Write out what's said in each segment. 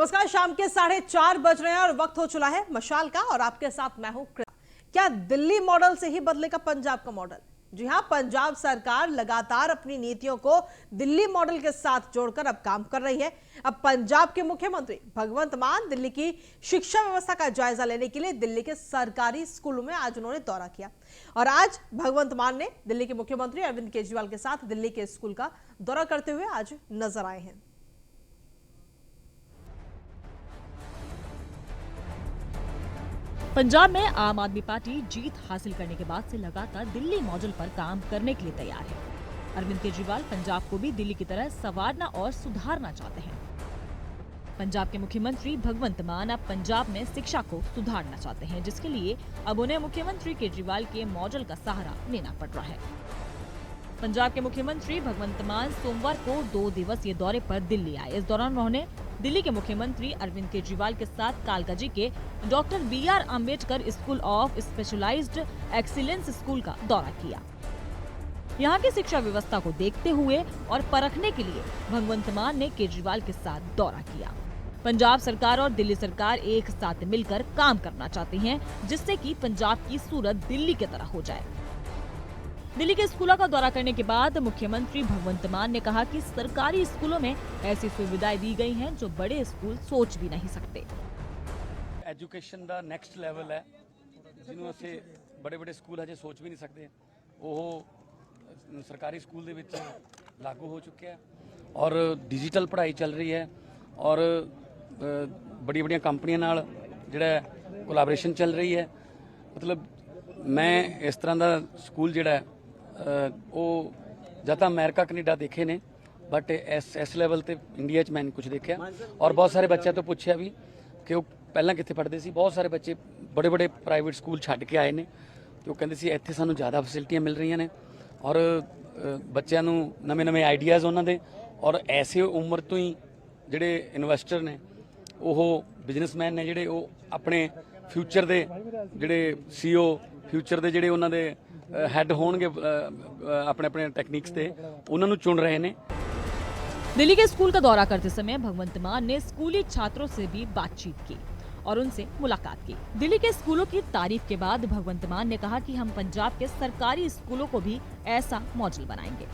नमस्कार, शाम के 4:30 बज रहे हैं और वक्त हो चला है मशाल का और आपके साथ मैं हूं। क्या दिल्ली मॉडल से ही बदलेगा पंजाब का मॉडल? जी हां, पंजाब सरकार लगातार अपनी नीतियों को दिल्ली मॉडल के साथ जोड़कर अब काम कर रही है। अब पंजाब के मुख्यमंत्री भगवंत मान दिल्ली की शिक्षा व्यवस्था का जायजा लेने के लिए दिल्ली के सरकारी स्कूलों में आज उन्होंने दौरा किया और आज भगवंत मान ने दिल्ली के मुख्यमंत्री अरविंद केजरीवाल के साथ दिल्ली के स्कूल का दौरा करते हुए आज नजर आए हैं। पंजाब में आम आदमी पार्टी जीत हासिल करने के बाद से लगातार दिल्ली मॉडल पर काम करने के लिए तैयार है। अरविंद केजरीवाल पंजाब को भी दिल्ली की तरह संवारना और सुधारना चाहते हैं। पंजाब के मुख्यमंत्री भगवंत मान अब पंजाब में शिक्षा को सुधारना चाहते हैं, जिसके लिए अब उन्हें मुख्यमंत्री केजरीवाल के मॉडल का सहारा लेना पड़ रहा है। पंजाब के मुख्यमंत्री भगवंत मान सोमवार को 2 दिवसीय दौरे पर दिल्ली आए। इस दौरान उन्होंने दिल्ली के मुख्यमंत्री अरविंद केजरीवाल के साथ कालकाजी के doctor B R. Ambedkar school of specialised excellence school का दौरा किया। यहाँ की शिक्षा व्यवस्था को देखते हुए और परखने के लिए भगवंत मान ने केजरीवाल के साथ दौरा किया। पंजाब सरकार और दिल्ली सरकार एक साथ मिलकर काम करना चाहती हैं, जिससे कि पंजाब की सूरत दिल्ली की तरह हो जाए। दिल्ली के स्कूलों का दौरा करने के बाद मुख्यमंत्री भगवंत मान ने कहा कि सरकारी स्कूलों में ऐसी सुविधाएं दी गई हैं जो बड़े स्कूल सोच भी नहीं सकते। एजुकेशन ਦਾ ਨੈਕਸਟ ਲੈਵਲ ਹੈ ਜਿਹਨੂੰ ਅਸੀਂ ਬੜੇ ਸਕੂਲ ਹਜੇ ਸੋਚ ਵੀ ਨਹੀਂ ਸਕਦੇ, ਉਹ ਸਰਕਾਰੀ ਸਕੂਲ ਦੇ ਵਿੱਚ ਲਾਗੂ ਹੋ ਚੁੱਕਿਆ ਹੈ ਔਰ ਡਿਜੀਟਲ ਪੜ੍ਹਾਈ ਚੱਲ ਰਹੀ ਹੈ ਔਰ ਬੜੀਆਂ ਕੰਪਨੀਆਂ ਨਾਲ ਜਿਹੜਾ ਕੋਲੈਬੋਰੇਸ਼ਨ ਚੱਲ ਰਹੀ ਹੈ। ਮਤਲਬ ਮੈਂ ਇਸ ਤਰ੍ਹਾਂ ਦਾ ਸਕੂਲ ਜਿਹੜਾ ਉਹ ਜਾਂ ਤਾਂ ਅਮਰੀਕਾ ਕੈਨੇਡਾ ਦੇਖੇ ਨੇ, ਬਟ ਇਸ ਲੈਵਲ ਤੇ ਇੰਡੀਆ 'ਚ ਮੈਂ ਨਹੀਂ ਕੁਝ ਦੇਖਿਆ ਔਰ ਬਹੁਤ ਸਾਰੇ ਬੱਚਿਆਂ ਤੋਂ ਪੁੱਛਿਆ ਵੀ ਕਿ ਉਹ ਪਹਿਲਾਂ ਕਿੱਥੇ ਪੜ੍ਹਦੇ ਸੀ। ਬਹੁਤ ਸਾਰੇ ਬੱਚੇ ਬੜੇ ਪ੍ਰਾਈਵੇਟ ਸਕੂਲ ਛੱਡ ਕੇ ਆਏ ਨੇ ਤੇ ਉਹ ਕਹਿੰਦੇ ਸੀ ਇੱਥੇ ਸਾਨੂੰ ਜ਼ਿਆਦਾ ਫੈਸਿਲਿਟੀਆਂ ਮਿਲ ਰਹੀਆਂ ਨੇ ਔਰ ਬੱਚਿਆਂ ਨੂੰ ਨਵੇਂ ਆਈਡੀਆਜ਼ ਉਹਨਾਂ ਦੇ ਔਰ ਐਸੇ ਉਮਰ ਤੋਂ ਹੀ ਜਿਹੜੇ ਇਨਵੈਸਟਰ ਨੇ, ਉਹ ਬਿਜ਼ਨਸਮੈਨ ਨੇ, ਜਿਹੜੇ ਉਹ ਆਪਣੇ ਫਿਊਚਰ ਦੇ ਜਿਹੜੇ ਸੀਓ, ਫਿਊਚਰ ਦੇ ਜਿਹੜੇ ਉਹਨਾਂ ਦੇ ਹੈਡ होंगे अपने टेक्निक्स से उन्होंने चुन रहे हैं। दिल्ली के स्कूल का दौरा करते समय भगवंत मान ने स्कूली छात्रों से भी बातचीत की और उनसे मुलाकात की। दिल्ली के स्कूलों की तारीफ के बाद भगवंत मान ने कहा कि हम पंजाब के सरकारी स्कूलों को भी ऐसा मॉडल बनाएंगे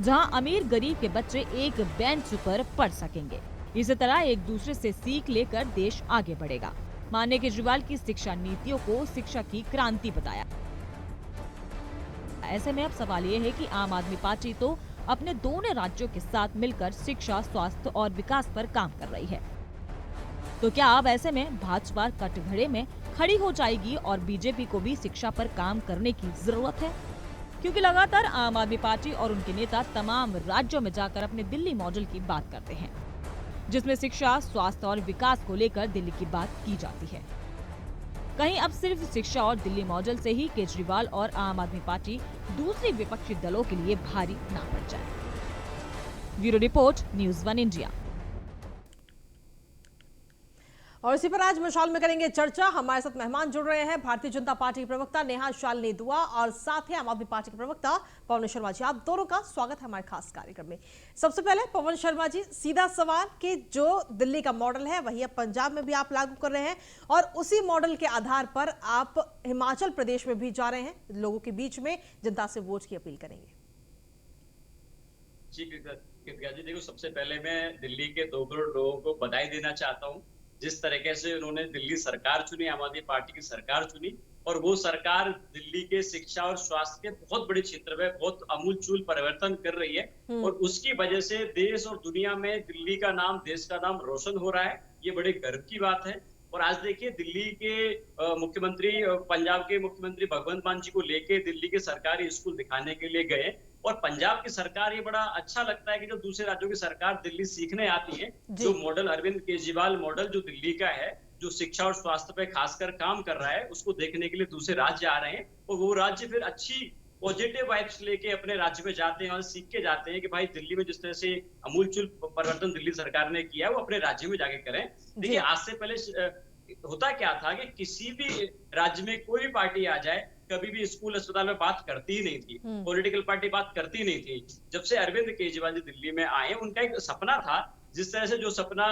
जहां अमीर गरीब के बच्चे एक बेंच पर पढ़ सकेंगे। इसी तरह एक दूसरे से सीख लेकर देश आगे बढ़ेगा। मान ने केजरीवाल की शिक्षा नीतियों को शिक्षा की क्रांति बताया। ऐसे में अब सवाल ये है कि आम आदमी पार्टी तो अपने दोनों राज्यों के साथ मिलकर शिक्षा, स्वास्थ्य और विकास पर काम कर रही है, तो क्या अब ऐसे में भाजपा कटघरे में खड़ी हो जाएगी और बीजेपी को भी शिक्षा पर काम करने की जरूरत है? क्योंकि लगातार आम आदमी पार्टी और उनके नेता तमाम राज्यों में जाकर अपने दिल्ली मॉडल की बात करते हैं, जिसमें शिक्षा, स्वास्थ्य और विकास को लेकर दिल्ली की बात की जाती है। कहीं अब सिर्फ शिक्षा और दिल्ली मॉडल से ही केजरीवाल और आम आदमी पार्टी दूसरी विपक्षी दलों के लिए भारी ना पड़ जाए। Bureau report, news 1 India. और इसी पर आज मशाल में करेंगे चर्चा। हमारे साथ मेहमान जुड़ रहे हैं भारतीय जनता पार्टी के प्रवक्ता नेहा शालिनी दुआ और साथ ही आम आदमी पार्टी के प्रवक्ता पवन शर्मा जी। आप दोनों का स्वागत है हमारे खास कार्यक्रम में। सबसे पहले पवन शर्मा जी, सीधा सवाल कि जो दिल्ली का मॉडल है वही अब पंजाब में भी आप लागू कर रहे हैं और उसी मॉडल के आधार पर आप हिमाचल प्रदेश में भी जा रहे हैं, लोगों के बीच में जनता से वोट की अपील करेंगे। जी देखो, सबसे पहले मैं दिल्ली के 2 करोड़ लोगों को बधाई देना चाहता हूँ जिस तरीके से उन्होंने दिल्ली सरकार चुनी, आम आदमी पार्टी की सरकार चुनी और वो सरकार दिल्ली के शिक्षा और स्वास्थ्य के बहुत बड़े क्षेत्र में बहुत अमूलचूल परिवर्तन कर रही है और उसकी वजह से देश और दुनिया में दिल्ली का नाम, देश का नाम रोशन हो रहा है। ये बड़े गर्व की बात है। और आज देखिए, दिल्ली के मुख्यमंत्री, पंजाब के मुख्यमंत्री भगवंत मान जी को लेके दिल्ली के सरकारी स्कूल दिखाने के लिए गए और पंजाब की सरकार, ये बड़ा अच्छा लगता है कि जो दूसरे राज्यों की सरकार दिल्ली सीखने आती है, जो मॉडल अरविंद केजरीवाल मॉडल जो दिल्ली का है, जो शिक्षा और स्वास्थ्य पे खासकर काम कर रहा है, उसको देखने के लिए दूसरे राज्य आ रहे हैं और वो राज्य फिर अच्छी पॉजिटिव वाइब्स लेके अपने राज्य में जाते हैं और सीख के जाते हैं कि भाई दिल्ली में जिस तरह से अमूलचूल परिवर्तन दिल्ली सरकार ने किया है वो अपने राज्य में जाके करें। देखिए, आज से पहले होता क्या था कि किसी भी राज्य में कोई भी पार्टी आ जाए, कभी भी स्कूल अस्पताल में बात करती ही नहीं थी, पॉलिटिकल पार्टी बात करती नहीं थी। जब से अरविंद केजरीवाल जी दिल्ली में आए, उनका एक सपना था जिस तरह से जो सपना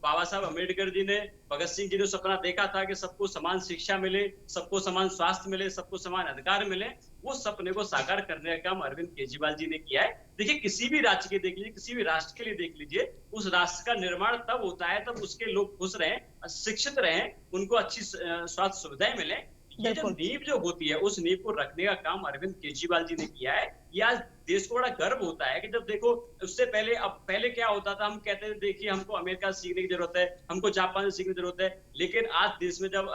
बाबा साहब अम्बेडकर जी ने, भगत सिंह जी ने सपना देखा था कि सबको समान शिक्षा मिले, सबको समान स्वास्थ्य मिले, सबको समान अधिकार मिले, वो सपने को साकार करने का काम अरविंद केजरीवाल जी ने किया है। देखिए, किसी भी राज्य के देख लीजिए, किसी भी राष्ट्र के लिए देख लीजिए, उस राष्ट्र का निर्माण तब होता है तब उसके लोग खुश रहें, शिक्षित रहें, उनको अच्छी स्वास्थ्य सुविधाएं मिले। ये जो नींव जो होती है, उस नींव को रखने का काम अरविंद केजरीवाल जी ने किया है। ये आज देश को बड़ा गर्व होता है कि जब देखो, उससे पहले, अब पहले क्या होता था, हम कहते थे देखिए हमको अमेरिका से सीखने की जरूरत है, हमको जापान से सीखने की जरूरत है, लेकिन आज देश में जब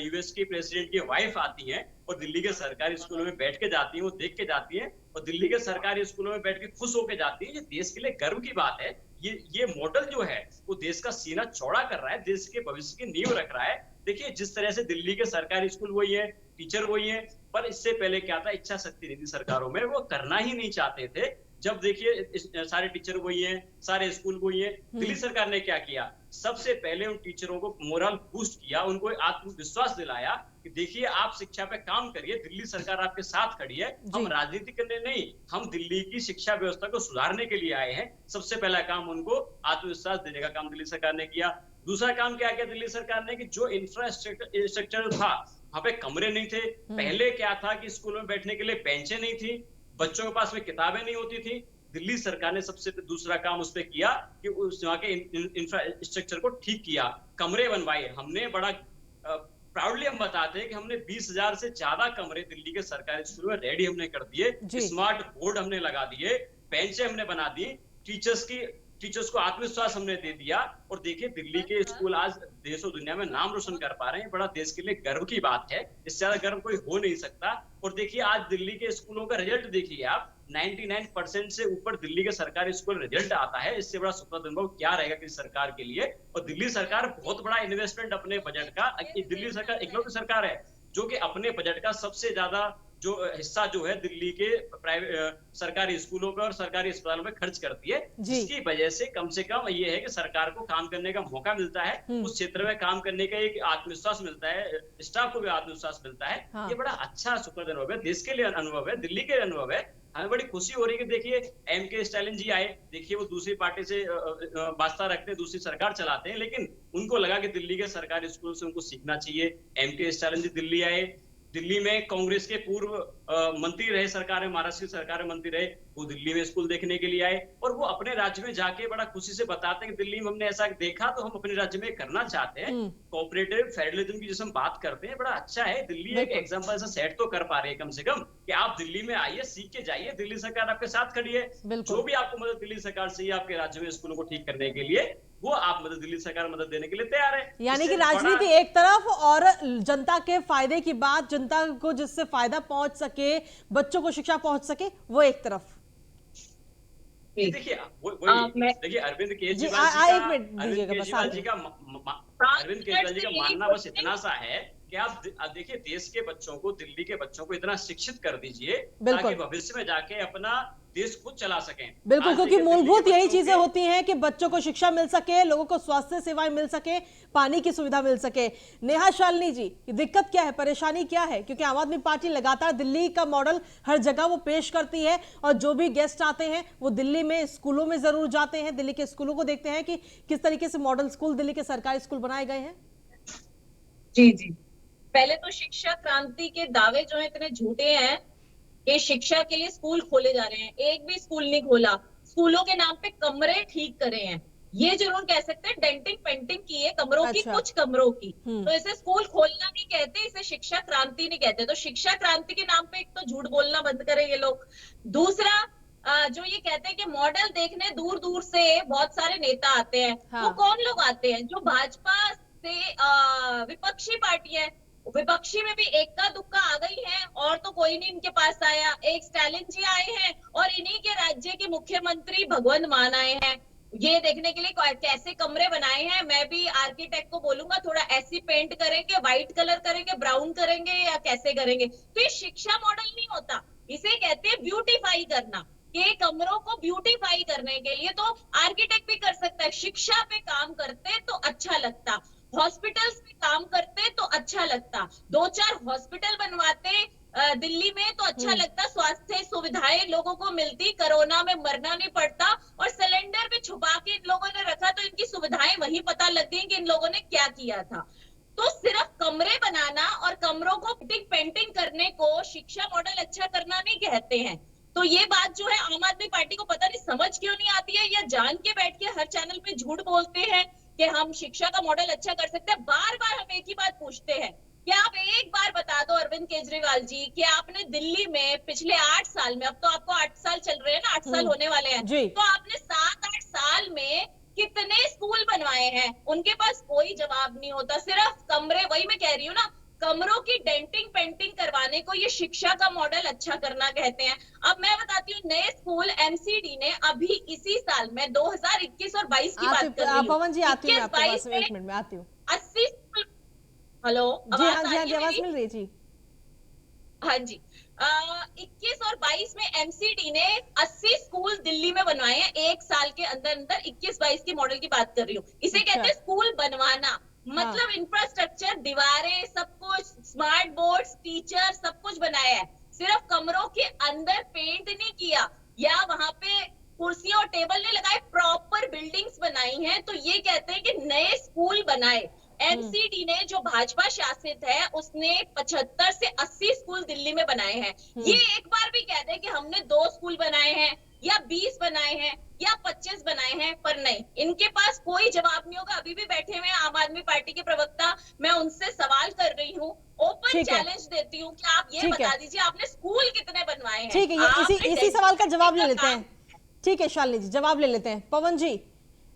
यूएस की प्रेसिडेंट की वाइफ आती है और दिल्ली के सरकारी स्कूलों में बैठ के जाती है, वो देख के जाती है और दिल्ली के सरकारी स्कूलों में बैठ के खुश होके जाती है, ये देश के लिए गर्व की बात है। ये मॉडल जो है वो देश का सीना चौड़ा कर रहा है, देश के भविष्य की नींव रख रहा है। देखिए, जिस तरह से दिल्ली के सरकारी स्कूल वही है, टीचर वही है, पर इससे पहले क्या था, इच्छा शक्ति नहीं थी सरकारों में, वो करना ही नहीं चाहते थे। जब देखिए सारे टीचर वही हैं, सारे स्कूल वही हैं, दिल्ली सरकार ने क्या किया, सबसे पहले उन टीचरों को मोरल बूस्ट किया, उनको आत्मविश्वास दिलाया कि देखिए आप शिक्षा पे काम करिए, दिल्ली सरकार आपके साथ खड़ी है, हम राजनीति करने नहीं, हम दिल्ली की शिक्षा व्यवस्था को सुधारने के लिए आए हैं। सबसे पहला काम उनको आत्मविश्वास देने का काम दिल्ली सरकार ने किया। दूसरा काम क्या किया दिल्ली सरकार ने कि जो इंफ्रास्ट्रक्चर था, वहां पे कमरे नहीं थे। पहले क्या था कि स्कूल में बैठने के लिए बेंचें नहीं थी, बच्चों के पास में किताबें नहीं होती थी। दिल्ली सरकार ने सबसे दूसरा काम उस पर किया कि उस वहां के इंफ्रास्ट्रक्चर को ठीक किया, कमरे बनवाए। हमने बड़ा प्राउडली हम बताते हैं कि हमने 20,000 से ज्यादा कमरे दिल्ली के सरकारी स्कूल में रेडी हमने कर दिए, स्मार्ट बोर्ड हमने लगा दिए, बेंचें हमने बना दी, टीचर्स को आत्मविश्वास हमने दे दिया। और देखिए, दिल्ली के स्कूल आज देश और दुनिया में नाम रोशन कर पा रहे हैं, बड़ा देश के लिए गर्व की बात है, इससे ज्यादा गर्व कोई हो नहीं सकता। और देखिए, आज दिल्ली के स्कूलों का रिजल्ट देखिए आप, 99% से ऊपर दिल्ली के सरकारी स्कूल रिजल्ट आता है। इससे बड़ा सुखद अनुभव क्या रहेगा किसी सरकार के लिए। और दिल्ली सरकार बहुत बड़ा इन्वेस्टमेंट अपने बजट का, दिल्ली सरकार इकलौती सरकार है जो कि अपने बजट का सबसे ज्यादा जो हिस्सा जो है दिल्ली के प्राइवेट सरकारी स्कूलों पे और सरकारी अस्पतालों में खर्च करती है, जिसकी वजह से कम ये है कि सरकार को काम करने का मौका मिलता है, उस क्षेत्र में काम करने का एक आत्मविश्वास मिलता है, स्टाफ को भी आत्मविश्वास मिलता है। हाँ। ये बड़ा अच्छा सुखद अनुभव है, देश के लिए अनुभव है, दिल्ली के लिए अनुभव है। हमें बड़ी खुशी हो रही है कि देखिए एमके स्टालिन जी आए, देखिए वो दूसरी पार्टी से वास्ता रखते हैं, दूसरी सरकार चलाते हैं, लेकिन उनको लगा कि दिल्ली के सरकारी स्कूल से उनको सीखना चाहिए। एमके स्टालिन जी दिल्ली आए, दिल्ली में कांग्रेस के पूर्व मंत्री रहे सरकार में, महाराष्ट्र की सरकार में मंत्री रहे, वो दिल्ली में स्कूल देखने के लिए आए और वो अपने राज्य में जाके बड़ा खुशी से बताते हैं कि दिल्ली में हमने ऐसा देखा तो हम अपने राज्य में करना चाहते हैं। कोऑपरेटिव फेडरलिज्म की जिसे हम बात करते हैं, बड़ा अच्छा है। दिल्ली एक एग्जांपल से सेट तो कर पा रहे हैं कम से कम कि आप दिल्ली में आइए, सीख के जाइए, दिल्ली सरकार आपके साथ खड़ी है। जो भी आपको मदद दिल्ली सरकार से आपके राज्य में स्कूलों को ठीक करने के लिए, वो आप मदद दिल्ली सरकार मदद देने के लिए तैयार है। यानी कि राजनीति एक तरफ और जनता के फायदे की बात, जनता को जिससे फायदा पहुंच सके, बच्चों को शिक्षा पहुंच सके, वो एक तरफ। देखिए अरविंद केजरीवाल जी का मानना बस इतना सा है कि आप देखिए देश के बच्चों को, दिल्ली के बच्चों को इतना शिक्षित कर दीजिए ताकि भविष्य में जाके अपना देश खुद चला सकें। बिल्कुल, क्योंकि मूलभूत यही चीजें होती हैं कि बच्चों को शिक्षा मिल सके, लोगों को स्वास्थ्य सेवाएं मिल सके, पानी की सुविधा मिल सके। नेहा शालिनी जी, दिक्कत क्या है, परेशानी क्या है? क्योंकि आम आदमी पार्टी लगातार दिल्ली का मॉडल हर जगह वो पेश करती है और जो भी गेस्ट आते हैं वो दिल्ली में स्कूलों में जरूर जाते हैं, दिल्ली के स्कूलों को देखते हैं कि किस तरीके से मॉडल स्कूल, दिल्ली के सरकारी स्कूल बनाए गए हैं। जी जी, पहले तो शिक्षा क्रांति के दावे जो है इतने झूठे हैं कि शिक्षा के लिए स्कूल खोले जा रहे हैं, एक भी स्कूल नहीं खोला। स्कूलों के नाम पे कमरे ठीक करे हैं, ये जरूर कह सकते हैं, डेंटिंग पेंटिंग की है कमरों की, कुछ कमरों की। तो इसे स्कूल खोलना नहीं कहते, इसे शिक्षा क्रांति नहीं कहते। तो शिक्षा क्रांति के नाम पे एक तो झूठ बोलना बंद करें ये लोग। दूसरा, जो ये कहते हैं कि मॉडल देखने दूर दूर से बहुत सारे नेता आते हैं। हाँ। वो कौन लोग आते हैं? जो भाजपा से विपक्षी पार्टी है, विपक्षी में भी एक्का दुक्का आ गई है और तो कोई नहीं इनके पास आया। एक स्टालिन जी आए हैं और इन्हीं के राज्य के मुख्यमंत्री भगवंत मान आए हैं ये देखने के लिए कैसे कमरे बनाए हैं। मैं भी आर्किटेक्ट को बोलूंगा थोड़ा ऐसी पेंट करेंगे, व्हाइट कलर करेंगे, ब्राउन करेंगे या कैसे करेंगे। तो ये शिक्षा मॉडल नहीं होता, इसे कहते हैं ब्यूटीफाई करना। ये कमरों को ब्यूटीफाई करने के लिए तो आर्किटेक्ट भी कर सकता है। शिक्षा पे काम करते तो अच्छा लगता, हॉस्पिटल्स में काम करते तो अच्छा लगता, 2-4 हॉस्पिटल बनवाते दिल्ली में तो अच्छा लगता, स्वास्थ्य सुविधाएं लोगों को मिलती, कोरोना में मरना नहीं पड़ता और सिलेंडर भी छुपा के इन लोगों ने रखा, तो इनकी सुविधाएं वहीं पता लग गई कि इन लोगों ने क्या किया था। तो सिर्फ कमरे बनाना और कमरों को पेंटिंग करने को शिक्षा मॉडल अच्छा करना नहीं कहते हैं। तो ये बात जो है आम आदमी पार्टी को पता नहीं समझ क्यों नहीं आती है, या जान के बैठ के हर चैनल पे झूठ बोलते हैं कि हम शिक्षा का मॉडल अच्छा कर सकते हैं। बार बार हम एक ही बात पूछते हैं, क्या आप एक बार बता दो अरविंद केजरीवाल जी कि आपने दिल्ली में पिछले 8 साल में, अब तो आपको 8 साल चल रहे हैं ना, 8 साल होने वाले हैं, जी। तो आपने 7-8 साल में कितने स्कूल बनवाए हैं? उनके पास कोई जवाब नहीं होता, सिर्फ कमरे, वही मैं कह रही हूँ ना, कमरों की डेंटिंग पेंटिंग करवाने को ये शिक्षा का मॉडल अच्छा करना कहते हैं। अब मैं बताती हूँ, नए स्कूल एमसीडी ने अभी इसी साल में 2021 और 22 की बात कर रही हूँ, पवन जी आती हूँ, मैं आपके पास में 1 मिनट में आती हूँ। 80 स्कूल, हेलो, जी हाँ जी हाँ जी, आवाज मिल रही है जी। हाँ जी, 21 और 22 में एमसीडी ने 80 स्कूल दिल्ली में बनवाए हैं, 1 साल के अंदर अंदर। 21-22 के मॉडल की बात कर रही हूँ। इसे कहते हैं स्कूल बनवाना, मतलब इंफ्रास्ट्रक्चर, दीवारें, सब कुछ, स्मार्ट बोर्ड्स, टीचर, सब कुछ बनाया है। सिर्फ कमरों के अंदर पेंट नहीं किया या वहां पे कुर्सियां और टेबल नहीं लगाए, प्रॉपर बिल्डिंग्स बनाई हैं। तो ये कहते हैं कि नए स्कूल बनाए। एमसीडी ने, जो भाजपा शासित है, उसने 75 से 80 स्कूल दिल्ली में बनाए हैं। ये एक बार भी कहते हैं कि हमने 2 स्कूल बनाए हैं या 20 बनाए हैं या 25 बनाए हैं, पर नहीं, इनके पास कोई जवाब नहीं होगा। अभी भी बैठे हुए आम आदमी पार्टी के प्रवक्ता, मैं उनसे सवाल कर रही हूँ, ओपन चैलेंज देती हूँ कि आप ये बता दीजिए आपने स्कूल कितने बनवाए हैं। ठीक है, इसी सवाल का जवाब ले लेते हैं। ठीक है शालिनी जी, जवाब ले लेते हैं। पवन जी,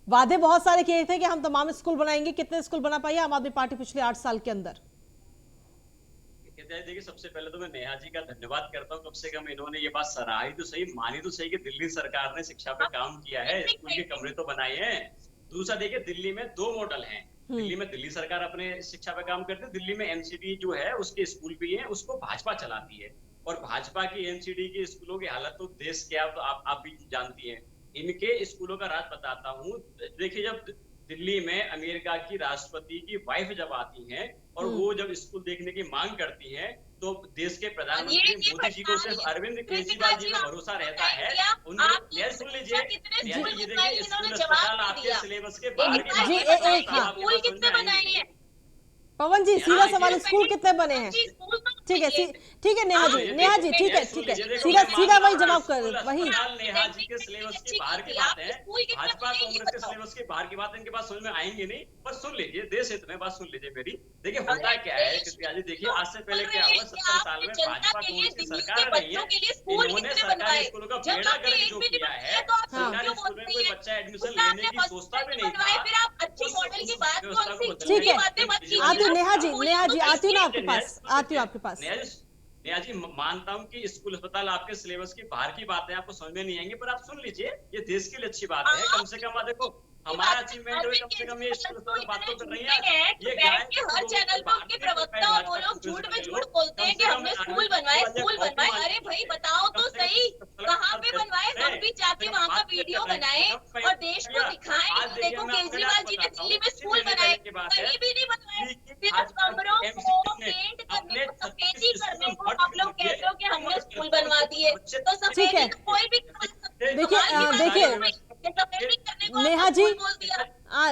वादे बहुत सारे किए थे कि हम तमाम स्कूल बनाएंगे, कितने स्कूल बना पाई आम आदमी पार्टी पिछले 8 साल के अंदर? देखिए, सबसे पहले तो मैं नेहा जी का धन्यवाद करता हूँ, कम से कम इन्होंने ये बात सराही तो सही, मानी तो सही कि दिल्ली सरकार ने शिक्षा पे काम किया है, स्कूल के कमरे तो बनाए हैं। दूसरा देखिए, दिल्ली में 2 मॉडल हैं। दिल्ली में दिल्ली सरकार अपने शिक्षा पे काम करती है, दिल्ली में एमसीडी जो है उसके स्कूल भी हैं, उसको भाजपा चलाती है। और भाजपा की एमसीडी के स्कूलों की हालत तो देश के तो आप भी जानती हैं। इनके स्कूलों का राज बताता हूँ। देखिए, जब दिल्ली में अमेरिका की राष्ट्रपति की वाइफ जब आती हैं और वो जब स्कूल देखने की मांग करती हैं, तो देश के प्रधानमंत्री मोदी जी को सिर्फ अरविंद केजरीवाल जी में भरोसा रहता है। उनको सुन लीजिए, ये देखिए, स्कूल अस्पताल आपके सिलेबस के बाहर बनाए हैं। पवन जी, सीधा सवाल, स्कूल कितने बने हैं? ठीक है, ठीक है नेहा जी, ठीक है, सीधा वही जवाब कर, वही। नेहा जी के सिलेबस के बाहर की बात है, भाजपा कांग्रेस के सिलेबस के बाहर की बात है, इनके पास समझ में आएंगे नहीं। पर सुन लीजिए, देश हित में बात सुन लीजिए मेरी। देखिए, होता क्या है कि देखिए, आज से पहले क्या हुआ, 70 साल में भाजपा कांग्रेस की सरकार रही है, इन्होंने सरकारी स्कूलों का बेड़ा गर्क जो किया है, सरकारी स्कूल में कोई बच्चा एडमिशन लेने की सोचता भी नहीं था। फिर आप अच्छी मॉडल की बात कौन सी? ठीक है, आती हूँ नेहा जी, आती हूँ ना आपके पास, आती हूँ आपके पास। नेहा जी, मानता हूँ कि स्कूल अस्पताल आपके सिलेबस की बाहर की बात है, आपको समझ में नहीं आएंगे, पर आप सुन लीजिए, ये देश के लिए अच्छी बात है। कम से कम देखो, हमारा अचीवमेंट है, कम से कम ये स्कूल अस्पताल बात तो कर रही है। ये हर चैनल पर उनके प्रवक्ता और वो लोग झूठ में झूठ बोलते हैं कि हमने स्कूल बनवाए। अरे भाई बताओ तो सही, कहाँ पे बनवाए? हम भी जाके वहाँ का वीडियो बनाए और देश को दिखाएं। देखो, केजरीवाल जी ने दिल्ली में स्कूल बनाए, कहीं भी नहीं बनवाए, सिर्फ कमरों को पेंट करने को, सफेदी करने को आप लोग कहते हो कि हमने स्कूल बनवा दिए। तो सफेदी कोई भी देखिए नेहा जी,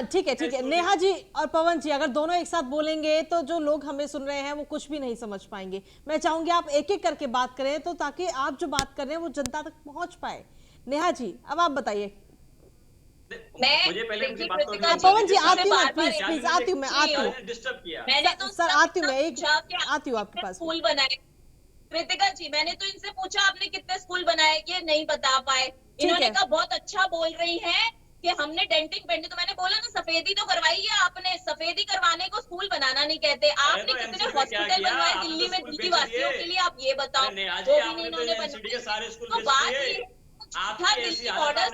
ठीक है नेहा जी और पवन जी, अगर दोनों एक साथ बोलेंगे तो जो लोग हमें सुन रहे हैं वो कुछ भी नहीं समझ पाएंगे। मैं चाहूंगी आप एक एक करके बात करें, तो ताकि आप जो बात कर रहे हैं वो जनता तक पहुंच पाए। नेहा जी, अब आप बताइए। मुझे पहले पवन जी आती हूँ, प्लीज आती हूँ, मैं आती हूँ, डिस्टर्ब किया मैंने तो सर, आती हूँ मैं, आती हूँ आपके पास। स्कूल बनाए कृतिका जी, मैंने तो इनसे पूछा आपने कितने स्कूल बनाए, ये नहीं बता पाए। इन्होंने कहा बहुत अच्छा बोल रही हैं कि हमने डेंटिंग पेंटिंग, तो मैंने बोला ना, सफेदी तो करवाई है आपने, सफेदी करवाने को स्कूल बनाना नहीं कहते। आपने कितने हॉस्पिटल बनवाए दिल्ली में दिल्ली वासियों के लिए, आप ये बताओ, वो भी नहीं इन्होंने बनवाए। तो बात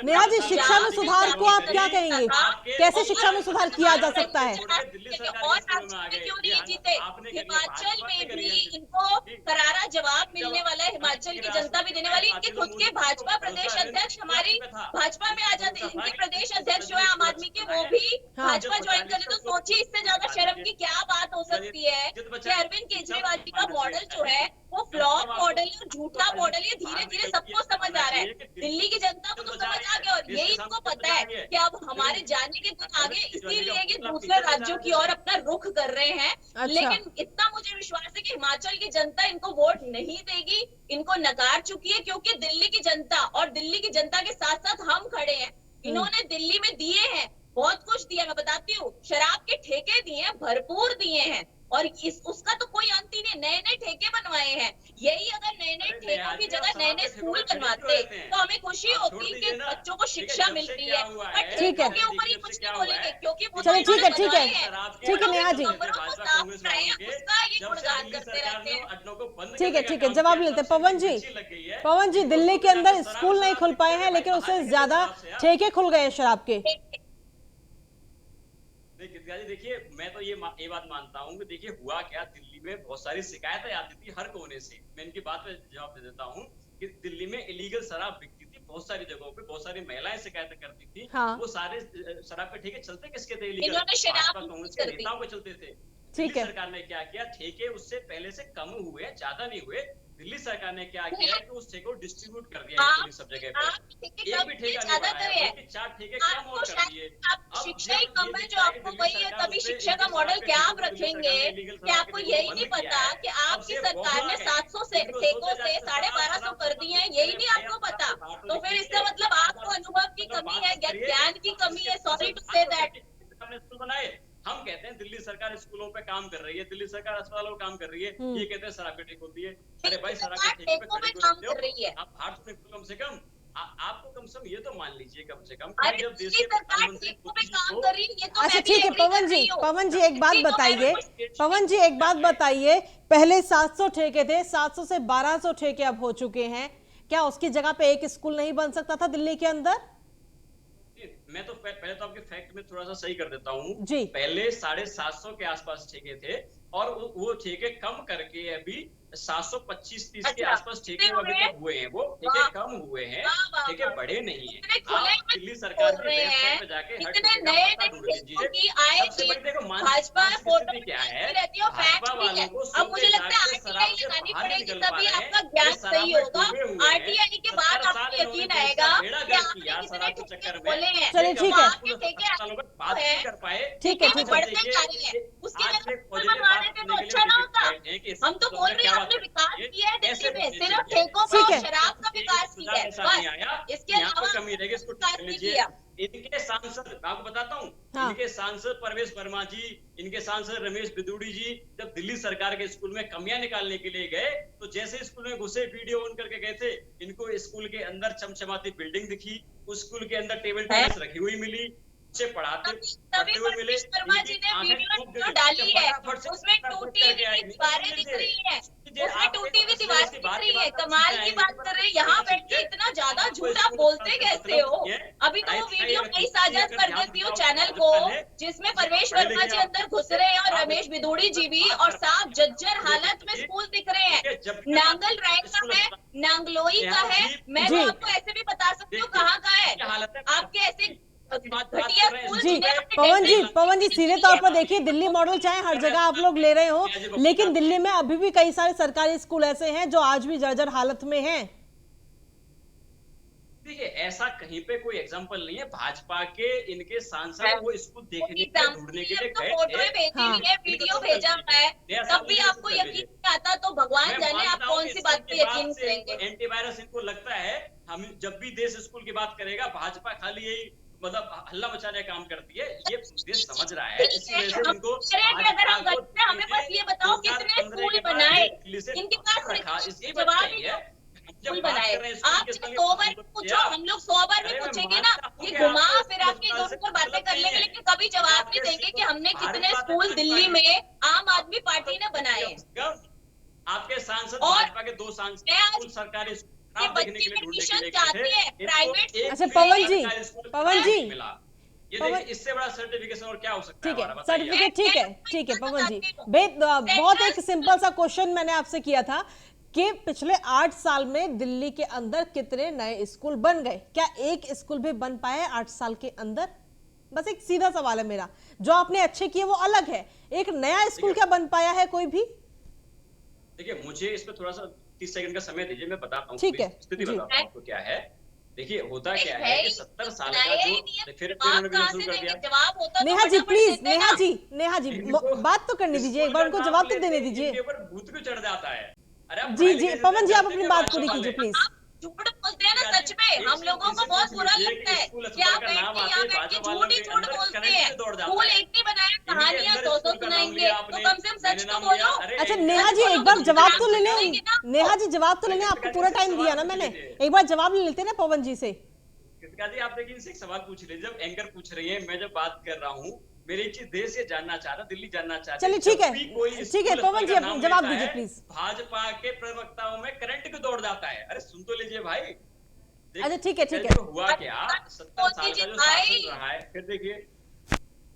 नेहा जी, शिक्षा में सुधार को आप क्या कहेंगे? कैसे शिक्षा में सुधार किया जा सकता है? और क्यों नहीं जीते? हिमाचल में भी इनको करारा जवाब मिलने वाला है, हिमाचल की जनता भी देने वाली। इनके खुद के भाजपा प्रदेश अध्यक्ष हमारी भाजपा में आ जाते, इनके प्रदेश अध्यक्ष जो है आम आदमी के, वो भी भाजपा ज्वाइन करे। तो सोचिए, इससे ज्यादा शर्म की क्या बात हो सकती है कि अरविंद केजरीवाल जी का मॉडल जो है वो फ्लॉप मॉडल है, झूठा मॉडल है। धीरे धीरे सबको समझ आ रहा है, दिल्ली की जनता को तो समझ आ गया और और देश यही के इनको सामने पता है बताएंगे। कि अब हमारे जाने के दिन आगे, अगर इसीलिए ये मतलब दूसरे पीछे राज्यों की जा ओर रहे अपना रुख कर रहे हैं। अच्छा। लेकिन इतना मुझे विश्वास है कि हिमाचल की जनता इनको वोट नहीं देगी, इनको नकार चुकी है, क्योंकि दिल्ली की जनता और दिल्ली की जनता के साथ साथ हम खड़े हैं। इन्होंने दिल्ली में दिए हैं, बहुत कुछ दिया, मैं बताती हूँ, शराब के ठेके दिए हैं, भरपूर दिए हैं, और उसका तो कोई अंत ही नहीं, नए नए ठेके बनवाए हैं। यही अगर नए नए अरे ठेकों की नेहाजी, आप जगह नए शराब नए के ठेकों स्कूल पे खड़े क्यों बनवाते रहते हैं? तो हमें खुशी आप छोड़ होती कि दीजिए ना। बच्चों को देखिए, शिक्षा जब से मिलती क्या है। हुआ पर है, ठीक है। ठेकों के ऊपर ही जब से कुछ क्या नहीं हुआ बोलेंगे, है, क्योंकि वो तो चलिए ठीक है, इन्होंने ठीक है। बनवाए हैं। शराब के ठीक है और नेहा जी। कमरों को भाजपा साफ कांग्रेस कराए हैं, वालों के, उसका ये जब से गुणगान दिल्ली करते सरकार रहते ने हैं। अड्डों को बंद ठीक है, करने का ठीक है, काम जवाब किया, लेते हैं तब से पवन इनकी जी। मिर्ची लग गई है। पवन जी, इनको दिल्ली तो के अंदर जाकर शराब स्कूल नहीं शराब खुल पाए पीते हैं, भाई, लेकिन बाहर उससे निकलिए ज्यादा शराब से आप। ठेके खुल गए हैं शराब के। देखिए, मैं तो ये बात मानता हूँ कि देखिए हुआ क्या, दिल्ली में बहुत सारी शिकायतें आती थी हर कोने से। मैं इनकी बात पे जवाब दे देता हूँ कि दिल्ली में इलीगल शराब बिकती थी बहुत सारी जगहों पे, बहुत सारी महिलाएं शिकायतें करती थी। हाँ। वो सारे शराब के ठेके चलते किसके थे? इलीगल इन्होंने शराब भाजपा कांग्रेस कर के दी। नेताओं के चलते थे। ठीक दिल्ली है। सरकार ने क्या किया, ठेके उससे पहले से कम हुए, ज्यादा नहीं हुए। दिल्ली सरकार ने क्या किया कि उस ठेके को डिस्ट्रीब्यूट कर दिया आप इक्वली सब जगह पे। ठेके एक कम भी किए, ठेका नहीं ज्यादा बढ़ाया, करे हैं। बल्कि 4 ठेके कम आपको और कर शायद दिए। आप अब शिक्षा ही जब कम ये है दिख जो रहा है कि आपको दिल्ली वही है, सरकार तभी उसपे शिक्षा का इनके मॉडल शराब के क्या ठेकों आप को दिल्ली सरकार रखेंगे ने इलीगल कि शराब आपको के ठेकों यही को नहीं बंद किया पता है। कि अब आपकी से सरकार ने बहुआ है। 700 से इनको ठेकों सोचे से जाते 1250 कर दिए हैं, यही नहीं आपको पता। तो फिर इसका मतलब आपको अनुभव की कमी है, ज्ञान की कमी है, sorry to say that. School बनाए। हम कहते हैं दिल्ली सरकार स्कूलों पे काम कर रही है, दिल्ली सरकार अस्पतालों पे काम कर रही है, ये कहते हैं शराब के ठेके होती है। अरे भाई, शराब के ठेके पे ठेकों खड़े पे क्यों काम रहते हो? कर रही है। आप बाहर तो निकलो कम से कम। आपको कम से कम ये तो मान लीजिए कम से कम, अरे जब देश दिल्ली के सरकार प्रधानमंत्री ठेकों पे मोदी जी काम को कर रही है, ये तो अच्छा मैं भी ठीक है एग्री कर पवन जी, रही हूँ। पवन जी एक बात इसी को मैंने बताइए। कुछ- पवन जी एक बात बताइए, पहले 700 ठेके थे, 700 से 1200 ठेके अब हो चुके हैं। क्या उसकी जगह पे एक स्कूल नहीं बन सकता था दिल्ली के अंदर? मैं तो पहले तो आपके फैक्ट में थोड़ा सा सही कर देता हूँ जी। पहले 750 के आसपास ठेके थे, और वो ठेके कम करके अभी 725-30 के अच्छा, आसपास ठेके अभी तक हुए हैं। वो ठेके वाह। कम हुए हैं, वाह, ठेके वाह। बढ़े नहीं है। इतने खुले आप में दिल्ली सरकार बोल की रहे वेबसाइट हैं, पे जाके हर इतने ठेके का नए पता नए ढूंढ ठेकों लीजिए। की आए सबसे थी, बड़ी देखो भाजपा मानसिक फोटो स्थिति क्या है, रहती है और फैक्ट भाजपा भी है। वालों को अब मुझे लगता है आरटीआई लगानी पड़ेगी, तभी आपका ज्ञान सही होगा। आरटीआई के बाद आपको यकीन आएगा कि आपने कितने ठेके खोले हैं। चलिए, ठीक है। आपके ठेके बात नहीं कर पाए। ठीक है, ठीक है। बढ़ते जा रहे हैं, उसके लिए बनवा देते तो अच्छा ना होता। हम तो बोल रहे हैं हमने विकास किया है दिल्ली में, सिर्फ ठेकों ठीक पर है। शराब का विकास किया है, बस। इसके अलावा कमी रहेगी, इसको विकास कर नहीं लीजिए। किया। इनके सांसद, मैं आपको बताता हूँ, हाँ। इनके सांसद परवेश वर्मा जी, इनके सांसद रमेश बिदुड़ी जी, जब दिल्ली सरकार के स्कूल में कमियां निकालने के लिए गए, तो जैसे स्कूल में घुसे, वीडियो ऑन करके गए थे, इनको स्कूल के अंदर चमचमाती बिल्डिंग दिखी, उस स्कूल के अंदर टेबल टेनिस रखी हुई मिली, बच्चे पढ़ते हुए मिले। शर्मा जी ने वीडियो डाली है, उसमें टूटी हुई दीवारें दिख रही है, उसमें टूटी हुई दीवार दिख रही है। कमाल की बात कर रहे हैं, यहाँ बैठ के इतना ज्यादा झूठ आप बोलते कैसे हो? अभी तो वो वीडियो मैं साझा कर देती हूँ चैनल को, जिसमें परवेश वर्मा जी अंदर घुस रहे हैं और रमेश बिदुड़ी जी भी, और साफ जज्जर हालत में स्कूल दिख रहे हैं। नांगल राय का है, नांगलोई का है, मैं तो आपको ऐसे भी बता सकती हूँ कहाँ का है। आपके ऐसे घटिया स्कूल जी जिन्हें अपने पवन जी सीधे तौर पर देखिए, दिल्ली मॉडल चाहे हर जगह आप लोग ले रहे हो, लेकिन दिल्ली में अभी भी कई सारे सरकारी स्कूल ऐसे हैं जो आज भी जर्जर हालत में हैं। देखिए, ऐसा कहीं पे कोई एग्जांपल नहीं है। भाजपा के इनके सांसद वो स्कूल देखने के ढूंढने के लिए गए फोटो थे। भेजी हुई है, वीडियो भेजा हुआ है, तब भी आपको यकीन नहीं आता, तो भगवान जाने आप कौन सी बात पे यकीन करेंगे। एंटीवायरस इनको लगता है, हम जब भी देश स्कूल की बात करेगा, भाजपा खाली यही मतलब हल्ला मचाने का काम करती है, ये देश समझ रहा है। इसी वजह से इनको अगर हम गलत हैं, हमें बस ये बताओ कितने स्कूल बनाए, इनके पास जवाब ही नहीं। स्कूल बनाए, आप 100 बार पूछो, हम लोग 100 बार भी पूछेंगे ना, ये घुमा फिर आपके इधर ऊपर बातें कर लेंगे, लेकिन कभी जवाब नहीं देंगे कि हमने कितने स्कूल दिल्ली में आम आदमी पार्टी ने बनाए हैं। आपके सांसद, और भाजपा के 2 सांसद सरकारी ये बच्चे एडमिशन चाहते हैं प्राइवेट। अच्छा पवन जी, ये देखिए, इससे बड़ा सर्टिफिकेशन और क्या हो सकता है? ठीक है, हमारा बताइए। सर्टिफिकेट ठीक है पवन जी, बहुत एक सिंपल सा क्वेश्चन मैंने आपसे किया था कि पिछले 8 साल में दिल्ली के अंदर कितने नए स्कूल बन गए? क्या एक स्कूल भी बन पाया 8 साल के अंदर? बस एक सीधा सवाल है मेरा। जो आपने अच्छे किए वो अलग है, एक नया स्कूल क्या बन पाया है कोई भी? देखिए, मुझे इस पे थोड़ा सा 30 सेकंड का समय दीजिए, मैं बताता हूँ। ठीक है, स्थिति बताता हूँ आपको क्या है। देखिए होता क्या है है कि ही 70 नहीं, साल बनाया का ही जो नहीं है। फिर जवाब उन्होंने कहाँ शुरू से कर देंगे? दिया। जवाब होता तो नेहा जी फटाफट प्लीज, देते ना। नेहा जी इनको बात तो करने दीजिए, एक स्कूल बार का उनको नाम जवाब तो लेते देने ही दीजिए। इनके ऊपर भूत क्यों चढ़ जाता है? अरे आप जी पढ़ाई जी लिखे से पवन जी, आप डरते अपनी क्यों बात भाजपा पूरी वाले? कीजिए प्लीज। आप झूठ बोलते हैं ना राजीव, सच में, एक हम चीज लोगों किसी को बहुत पूछ बुरा लीजिए लगता कि है स्कूल कि अस्पताल आप का बैठ नाम के आते यहाँ ही बैठ के भाजपा वालों झूठ ही के झूठ अंदर बोलते करंट हैं। से दौड़ जाता स्कूल है। एक नहीं बनाया, इनके कहानियां अंदर 100 स्कूल का नाम सुनाएंगे, लिया तो आपने, कम से कम सच मैंने तो नाम लिया, बोलो। अरे अच्छा एंकर नेहा सच जी, बोलो एक बोलोगे बार तो जवाब नाम तो ले लें। सुनाएंगे ना आपको। नेहा जी जवाब तो ले अरे लें, कृतिका आपको जी पूरा से टाइम सवाल दिया ना पूछ मैंने, लीजिए। एक बार जवाब ले लेते ना पवन जी से। कृतिका जी आप देखिए इनसे एक सवाल पूछ लीजिए, जब एंकर पूछ रही है, मैं जब बात कर रहा हूँ, मेरी चीज देश ये जानना चाह रहा, दिल्ली जानना चाहती चलिए ठीक है, कोई ठीक है स्कूल पवन जी अस्पताल का अपनी नाम जवाब लेता दीजिए है, प्लीज। भाजपा के प्रवक्ताओं में करंट क्यों दौड़ जाता है? अरे सुन तो लीजिए भाई। अच्छा ठीक है, ठीक है। जो हुआ क्या, 70 साल का जो शासन रहा है, फिर देखिए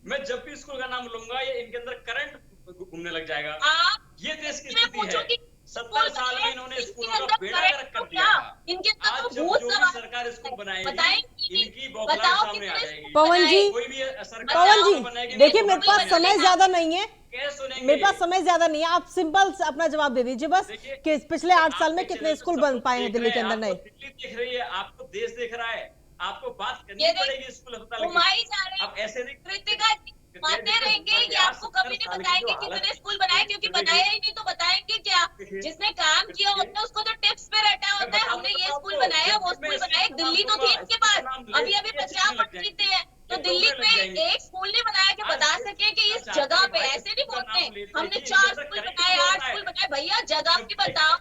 मैं जब भी स्कूल का नाम लूंगा ये इनके अंदर करंट घूमने लग जाएगा। आप ये देश की मैं स्थिति पूछूं है। कि 70 साल में इन्होंने इनके स्कूलों अंदर का बेड़ा करंट गर्क तो कर दिया क्या? था। इनके अंदर आज तो जब भूत जो भी सवार सरकार स्कूल बनाएगी, बताएंगे, इनकी बौखलाहट बताओ सामने आ कितने जाएगी। पवन जी, कोई भी सरकार पवन जी बनाएगी, देखिए तो मेरे पास बौखलाहट समय आएगी। ज्यादा नहीं है, कैसे सुनेंगे? मेरे पास समय ज्यादा नहीं है, आप सिंपल अपना जवाब दे दीजिए बस देखिए, कि पिछले 8 साल में आपके कितने चैनल पे स्कूल सब बन लोग पाए हैं देख दिल्ली रहे के हैं, अंदर नए। आपको दिल्ली दिख रही है, आपको देश देख रहा है, आपको बात करनी ये पड़ेगी स्कूल अस्पताल की। घुमाई जा रही अब ऐसे नहीं कृतिका जी मानते रहेंगे कि आपको कभी नहीं बताएंगे कितने स्कूल बनाए, क्योंकि बनाया ही नहीं तो बताएंगे क्या? जिसने काम किया होता है उसको तो टिप्स पे रटा होता है, हमने ये स्कूल बनाया वो स्कूल बनाया। दिल्ली तो थी इनके पास, अभी अभी पंजाब पढ़ लेते हैं, तो दिल्ली पे एक स्कूल नहीं बनाया कि बता सके कि इस जगह पे, ऐसे नहीं बोलते हमने 4 स्कूल बनाए 8 स्कूल बनाए। भैया जगह भी बताओ,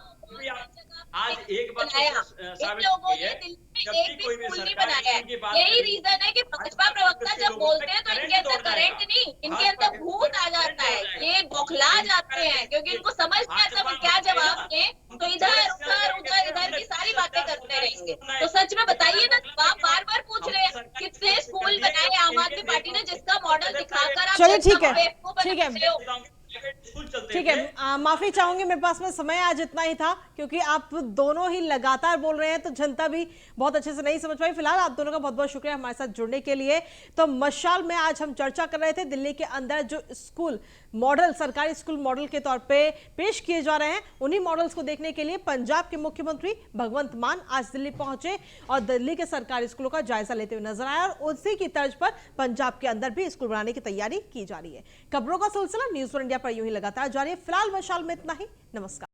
आज एक बात बनाया इन लोगों ने दिल्ली में एक भी स्कूल नहीं बनाया है। यही रीजन है कि भाजपा प्रवक्ता जब बोलते हैं तो इनके अंदर करंट नहीं, इनके अंदर भूत आ जाता है, ये बौखला जाते हैं क्योंकि इनको समझ नहीं आता वो क्या जवाब दें, तो इधर उधर उधर इधर की सारी बातें करते रहेंगे। तो सच में बताइए ना, आप बार बार पूछ रहे हैं कितने स्कूल बनाए आम आदमी पार्टी ने, जिसका मॉडल दिखाकर आप चलिए ठीक है, बेवकूफ ठीक है, बना रहे हो। ठीक है। माफी चाहूंगी, मेरे पास में समय आज इतना ही था क्योंकि आप दोनों ही लगातार बोल रहे हैं तो जनता भी बहुत अच्छे से नहीं समझ पाई। फिलहाल आप दोनों का बहुत बहुत शुक्रिया हमारे साथ जुड़ने के लिए। तो मशाल में आज हम चर्चा कर रहे थे दिल्ली के अंदर जो स्कूल मॉडल, सरकारी स्कूल मॉडल के तौर पे पेश किए जा रहे हैं, उन्हीं मॉडल्स को देखने के लिए पंजाब के मुख्यमंत्री भगवंत मान आज दिल्ली पहुंचे और दिल्ली के सरकारी स्कूलों का जायजा लेते हुए नजर आया और उसी की तर्ज पर पंजाब के अंदर भी स्कूल बनाने की तैयारी की जा रही है। खबरों का सिलसिला न्यूज़ 1 इंडिया पर यूं ही लगातार जारी है। फिलहाल मशाल में इतना ही। नमस्कार।